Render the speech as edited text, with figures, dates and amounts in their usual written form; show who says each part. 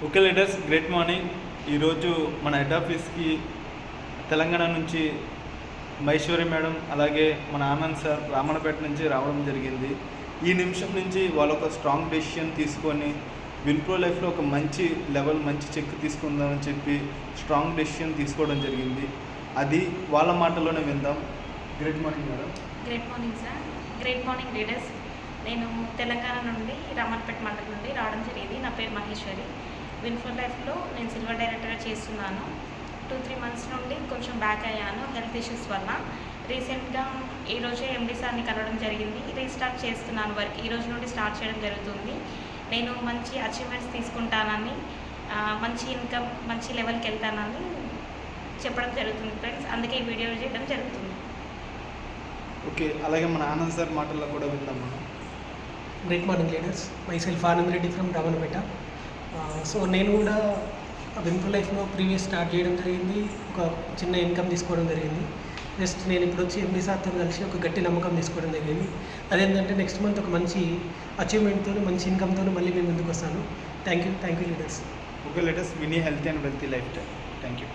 Speaker 1: Okay leaders, great morning. ఈరోజు మన head ఆఫీస్కి తెలంగాణ నుంచి మహేశ్వరి మేడం, అలాగే మన ఆనంద్ సార్ రామన్నపేట నుంచి రావడం జరిగింది. ఈ నిమిషం నుంచి వాళ్ళు ఒక స్ట్రాంగ్ డెసిషన్ తీసుకొని విన్ప్రో లైఫ్లో ఒక మంచి లెవెల్, మంచి చెక్ తీసుకుందామని చెప్పి స్ట్రాంగ్ డెసిషన్ తీసుకోవడం జరిగింది. అది వాళ్ళ మాటలోనే విందాం. Great morning madam.
Speaker 2: Great morning sir. Great morning leaders. నేను తెలంగాణ నుండి రామన్నపేట మండలం నుండి రావడం జరిగింది. నా పేరు మహేశ్వరి. విన్ప్రో లైఫ్లో నేను సిల్వర్ డైరెక్టర్గా చేస్తున్నాను. 2-3 మంత్స్ నుండి కొంచెం బ్యాక్ అయ్యాను హెల్త్ ఇష్యూస్ వల్ల. రీసెంట్గా ఈరోజే ఎండి సార్ని కలవడం జరిగింది. రీస్టార్ట్ చేస్తున్నాను వర్క్. ఈ రోజు నుండి స్టార్ట్ చేయడం జరుగుతుంది. నేను మంచి అచీవ్మెంట్స్ తీసుకుంటానని, మంచి ఇన్కమ్, మంచి లెవెల్కి వెళ్తానని చెప్పడం జరుగుతుంది ఫ్రెండ్స్. అందుకే ఈ వీడియో చేయడం జరుగుతుంది.
Speaker 1: ఓకే, అలాగే మన ఆనంద్ సార్ మాటల్లో కూడా విందాం మనం.
Speaker 3: Great morning leaders. Myself Anand Reddy from Ramannapeta. So నేను కూడా విన్ప్రో లైఫ్లో ప్రీవియస్ స్టార్ట్ చేయడం జరిగింది. ఒక చిన్న ఇన్కమ్ తీసుకోవడం జరిగింది. జస్ట్ నేను ఇప్పుడు వచ్చి ఎండి సార్తో కలిసి ఒక గట్టి నమ్మకం తీసుకోవడం జరిగింది. అదేంటంటే నెక్స్ట్ మంత్ ఒక మంచి అచీవ్మెంట్తో, మంచి ఇన్కమ్తో మళ్ళీ మేము ముందుకు వస్తాను. Thank you leaders.
Speaker 1: Okay leaders, mini healthy and wealthy life style. Thank you.